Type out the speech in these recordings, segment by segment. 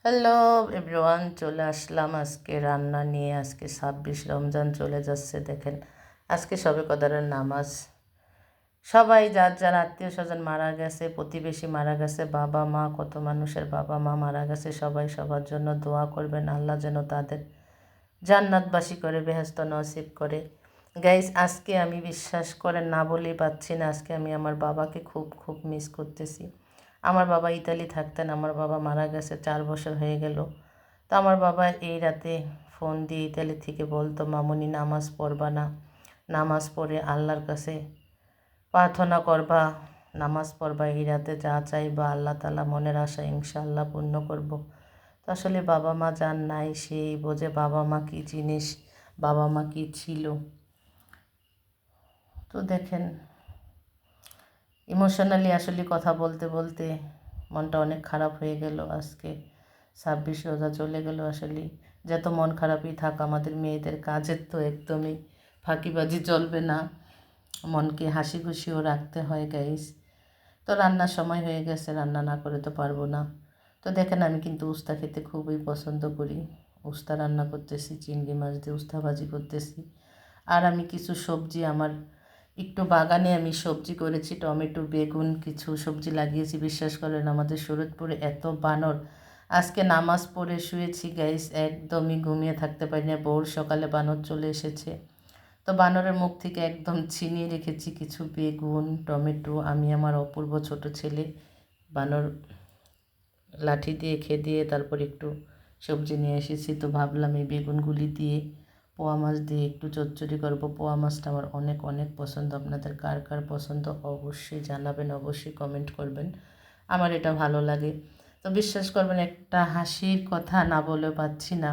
Hello everyone, চলে আসলাম আজকে রান্না নিয়ে। আজকে 26 রমজান চলে যাচ্ছে। দেখেন, আজকে শবে কদরের নামাজ। সবাই যার যার আত্মীয় স্বজন মারা গেছে, প্রতিবেশী মারা গেছে, বাবা মা, কত মানুষের বাবা মা মারা গেছে। সবাই সবার জন্য দোয়া করবেন, আল্লাহ যেন তাদের জান্নাতবাসী করে, বেহেশত নসিব করে। গাইস, আজকে আমি বিশ্বাস করেন না বলেই পাচ্ছি না, আজকে আমি আমার বাবাকে খুব খুব মিস করতেছি। আমার বাবা ইতালি থাকতেন, আমার বাবা মারা গেছে 4 বছর হয়ে গেল। তো আমার বাবা এই রাতে ফোন দিয়ে ইতালি থেকে বলতো, মামুনি নামাজ পড়বা না, নামাজ পড়ে আল্লাহর কাছে প্রার্থনা করবা, নামাজ পড়বা, এই রাতে যা চাইবা আল্লাহ তাআলা মনের আশা ইনশাআল্লাহ পূর্ণ করব। তো আসলে বাবা মা যার নাই সেই বোঝে বাবা মা কী জিনিস, বাবা মা কী ছিল। তো দেখেন, ইমোশনালি আসলে কথা বলতে বলতে মনটা অনেক খারাপ হয়ে গেল। আজকে 26 রোজা চলে গেল। আসলে যত মন খারাপই থাক, আমাদের মেয়েদের কাজের তো একদমই ফাঁকিবাজি চলবে না, মনকে হাসি খুশিও রাখতে হয় গাইস। তো রান্নার সময় হয়ে গেছে, রান্না না করে তো পারবো না। তো দেখেন, আমি কিন্তু উস্তা খেতে খুবই পছন্দ করি। উস্তা রান্না করতেছি, চিংড়ি মাছ দিয়ে উস্তা ভাজি করতেছি। আর আমি কিছু সবজি, আমার একটু বাগানে আমি সবজি করেছি, টমেটো, বেগুন, কিছু সবজি লাগিয়েছি। বিশ্বাস করেন, আমাদের শরীয়তপুরে এত বানর। আজকে নামাজ পড়ে শুয়েছি গাইস, একদমই ঘুমিয়ে থাকতে পারি না। ভোর সকালে বানর চলে এসেছে। তো বানরের মুখ থেকে একদম ছিনিয়ে রেখেছি কিছু বেগুন, টমেটো। আমি আমার অপূর্ব ছোট ছেলে বানর লাঠি দিয়ে খেদিয়ে তারপর একটু সবজি নিয়ে এসেছি। তো ভাবলাম এই বেগুনগুলি দিয়ে পোয়া মাছ দিয়ে একটু চচ্চড়ি করব। পোয়া মাছটা আমার অনেক অনেক পছন্দ। আপনাদের কার কার পছন্দ অবশ্যই জানাবেন, অবশ্যই কমেন্ট করবেন। আমার এটা ভালো লাগে। তো বিশ্বাস করবেন, একটা হাসির কথা না বলেও পাচ্ছি না।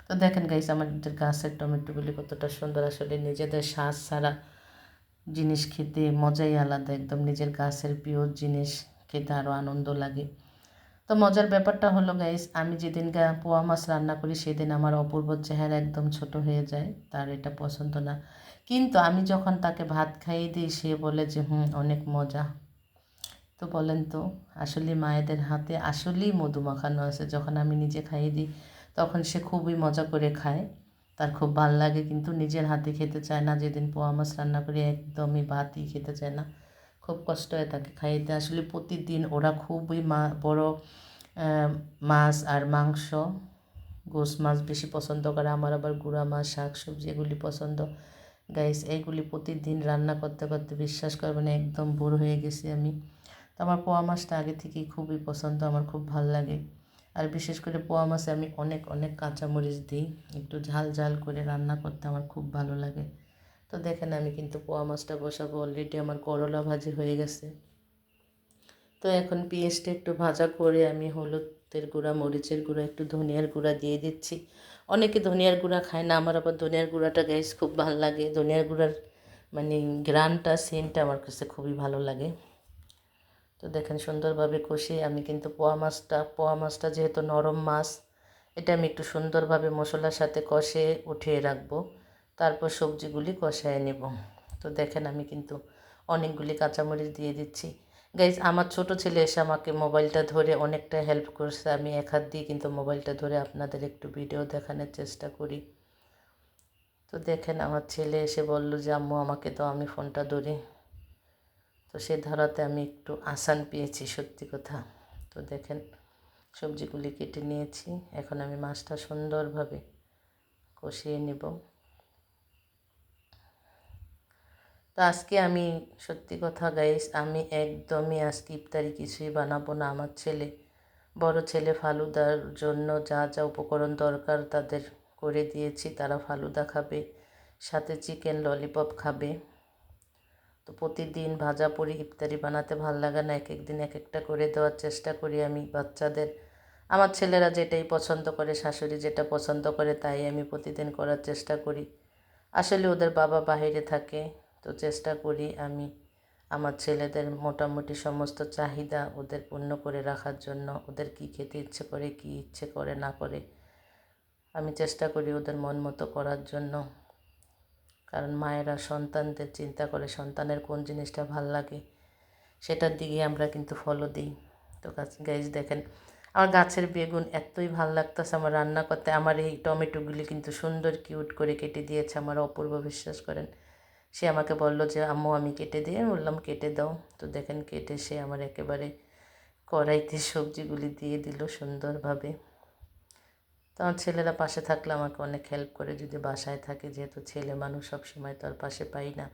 তো দেখেন গাইস, আমাদের গাছের টমেটোগুলি কতটা সুন্দর। আসলে নিজেদের শ্বাস ছাড়া জিনিস খেতে মজাই আলাদা। একদম নিজের গাছের পিওর জিনিস খেতে আরও আনন্দ লাগে। তো মজার ব্যাপারটা হলো গাইস, আমি যেদিন পোয়া মাছ রান্না করি সেদিন আমার অপূর্ব চেহারা একদম ছোট হয়ে যায়। তার এটা পছন্দ না, কিন্তু আমি যখন তাকে ভাত খাইয়ে দিই সে বলে যে অনেক মজা। তো বলেন তো, আসলে মায়েদের হাতে আসলেই মধু মাখানো আছে। যখন আমি নিজে খাইয়ে দিই তখন সে খুবই মজা করে খায়, তার খুব ভাল লাগে, কিন্তু নিজের হাতে খেতে চায় না। যেদিন পোয়া মাছ রান্না করি একদমই ভাতই খেতে চায় না, খুব কষ্ট হয় তাকে খাইতে। আসলে প্রতিদিন ওরা খুবই বড় মাছ আর মাংস, গোস মাছ বেশি পছন্দ করে। আমার আবার গুঁড়া মাছ, শাক সবজি এগুলি পছন্দ। গাইস, এইগুলি প্রতিদিন রান্না করতে করতে বিশ্বাস করবেন একদম বোর হয়ে গেছি আমি। তো আমার পোয়া মাছটা আগে থেকেই খুবই পছন্দ, আমার খুব ভাল লাগে। আর বিশেষ করে পোয়া মাছে আমি অনেক অনেক কাঁচামরিচ দিই, একটু ঝাল ঝাল করে রান্না করতে আমার খুব ভালো লাগে। তো দেখেন, আমি কিন্তু পোয়া মাছটা বসাবো। অলরেডি আমার করলা ভাজি হয়ে গেছে। তো এখন পেঁয়াজটা একটু ভাজা করে আমি হলুদের গুঁড়া, মরিচের গুঁড়া, একটু ধনিয়ার গুঁড়া দিয়ে দিচ্ছি। অনেকে ধনিয়ার গুঁড়া খায় না, আমার আবার ধনিয়ার গুঁড়াটা গাইস খুব ভালো লাগে। ধনিয়ার গুঁড়ার মানে গ্রানটা, সেন্টটা আমার কাছে খুবই ভালো লাগে। তো দেখেন, সুন্দরভাবে কষিয়ে আমি কিন্তু পোয়া মাছটা যেহেতু নরম মাছ, এটা আমি একটু সুন্দরভাবে মশলার সাথে কষে উঠিয়ে রাখবো, তারপর সবজিগুলি কষায় নেব। তো দেখেন, আমি কিন্তু অনেকগুলি কাঁচামরিচ দিয়ে দিচ্ছি। গাইজ, আমার ছোট ছেলে এসে আমাকে মোবাইলটা ধরে অনেকটা হেল্প করছে। আমি এক হাত দিয়ে কিন্তু মোবাইলটা ধরে আপনাদের একটু ভিডিও দেখানোর চেষ্টা করি। তো দেখেন, আমার ছেলে এসে বলল যে আম্মু আমাকে দাও, আমি ফোনটা ধরি। তো সে ধরাতে আমি একটু আসান পেয়েছি, সত্যি কথা। তো দেখেন, সবজিগুলি কেটে নিয়েছি, এখন আমি মাছটা সুন্দরভাবে কষিয়ে নেব। তো আজকে আমি সত্যি কথা গাইস, আমি একদমই আজকে ইফতারি কিছুই বানাবো না। আমার ছেলে, বড় ছেলে ফালুদার জন্য যা যা উপকরণ দরকার তাদের করে দিয়েছি। তারা ফালুদা খাবে, সাথে চিকেন ললিপপ খাবে। তো প্রতিদিন ভাজা পুরি ইফতারি বানাতে ভাল লাগে না, এক এক দিন এক একটা করে দেওয়ার চেষ্টা করি আমি বাচ্চাদের। আমার ছেলেরা যেটাই পছন্দ করে, শাশুড়ি যেটা পছন্দ করে তাই আমি প্রতিদিন করার চেষ্টা করি। আসলে ওদের বাবা বাইরে থাকে, তো চেষ্টা করি আমি আমার ছেলেদের মোটামুটি সমস্ত চাহিদা ওদের পূর্ণ করে রাখার জন্য। ওদের কী খেতে ইচ্ছে করে, কী ইচ্ছে করে না করে, আমি চেষ্টা করি ওদের মন মতো করার জন্য। কারণ মায়েরা সন্তানদের চিন্তা করে, সন্তানের কোন জিনিসটা ভাল লাগে সেটার দিকে আমরা কিন্তু ফলো দিই। তো গাইজ দেখেন, আমার গাছের বেগুন এতই ভাল লাগতেছে আমার রান্না করতে। আমার এই টমেটোগুলি কিন্তু সুন্দর কিউট করে কেটে দিয়েছে আমার অপূর্ব, বিশ্বাস করেন। সে আমাকে বললো যে আম্মু আমি কেটে দিয়ে, বললাম কেটে দাও। তো দেখেন কেটে সে আমার একেবারে কড়াইতে সবজিগুলি দিয়ে দিল সুন্দরভাবে। তো আমার ছেলেরা পাশে থাকলে আমাকে অনেক হেল্প করে, যদি বাসায় থাকে, যেহেতু ছেলে মানুষ সব সময় তো আর পাশে পাই না,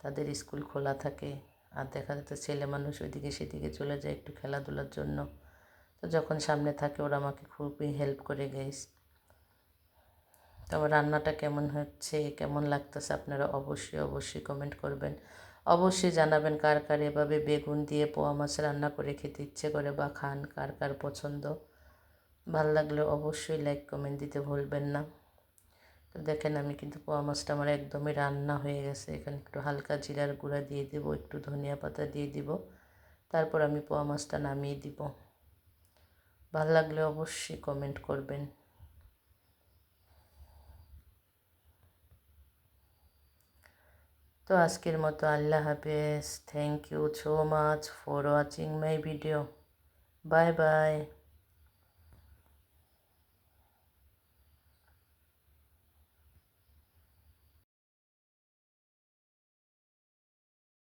তাদের স্কুল খোলা থাকে। আর দেখা যাচ্ছে ছেলে মানুষ ওইদিকে সেদিকে চলে যায় একটু খেলাধুলার জন্য। তো যখন সামনে থাকে ওরা আমাকে খুবই হেল্প করে গাইস। তো আমার রান্নাটা কেমন হচ্ছে, কেমন লাগতেছে আপনারা অবশ্যই অবশ্যই কমেন্ট করবেন। অবশ্যই জানাবেন কার কার এভাবে বেগুন দিয়ে পোয়া মাছ রান্না করে খেতে ইচ্ছে করে বা খান, কার কার পছন্দ। ভালো লাগলে অবশ্যই লাইক কমেন্ট দিতে ভুলবেন না। তো দেখেন আমি কিন্তু পোয়া মাছটা আমার একদমই রান্না হয়ে গেছে। এখানে একটু হালকা জিরার গুঁড়া দিয়ে দেব, একটু ধনিয়া পাতা দিয়ে দিব, তারপর আমি পোয়া মাছটা নামিয়ে দিব। ভালো লাগলে অবশ্যই কমেন্ট করবেন। তো আজকের মতো আল্লাহ হাফেজ। Thank you so much for watching my video. Bye by.